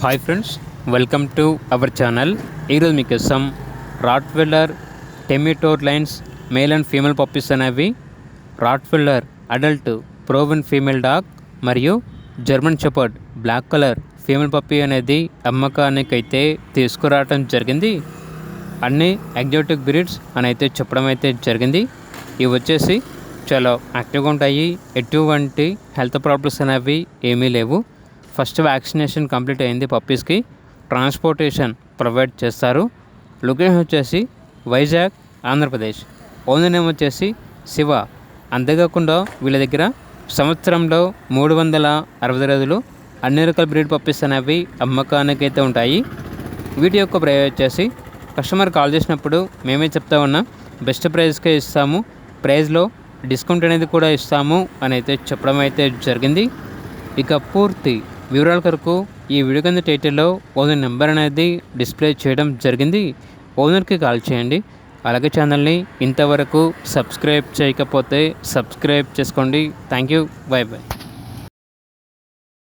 Hi friends, welcome to our channel. ఈరోజు మీకోసం rottweiler టెమిటోర్ lines male and female puppies అనేవి, rottweiler adult proven female dog మరియు German shepherd black colour female puppy అనేది అమ్మకానికి అయితే తీసుకురావడం జరిగింది. అన్ని ఎగ్జాటిక్ బ్రీడ్స్ అని అయితే చెప్పడం అయితే జరిగింది. ఇవి వచ్చేసి చాలా యాక్టివ్గా ఉంటాయి, ఎటువంటి హెల్త్ ప్రాబ్లమ్స్ అనేవి ఏమీ లేవు. ఫస్ట్ వ్యాక్సినేషన్ కంప్లీట్ అయింది. పప్పీస్కి ట్రాన్స్పోర్టేషన్ ప్రొవైడ్ చేస్తారు. లొకేషన్ వచ్చేసి వైజాగ్, ఆంధ్రప్రదేశ్. ఓనర్ నేమ్ వచ్చేసి శివ. అంతేకాకుండా వీళ్ళ దగ్గర సంవత్సరంలో 360 రోజులు అన్ని రకాల బ్రీడ్ పప్పీస్ అనేవి అమ్మకానికి అయితే ఉంటాయి. వీటి యొక్క ప్రైస్ వచ్చేసి కస్టమర్ కాల్ చేసినప్పుడు మేమే చెప్తా ఉన్నాం, బెస్ట్ ప్రైస్కే ఇస్తాము, ప్రైస్లో డిస్కౌంట్ అనేది కూడా ఇస్తాము అని అయితే చెప్పడం అయితే జరిగింది. ఇక పూర్తి వివరాల కొరకు ఈ వీడియో కింద టైటిల్లో ఓనర్ నెంబర్ అనేది డిస్ప్లే చేయడం జరిగింది. ఓనర్కి కాల్ చేయండి. అలాగే ఛానల్ని ఇంతవరకు సబ్స్క్రైబ్ చేయకపోతే సబ్స్క్రైబ్ చేసుకోండి. Thank you, by by.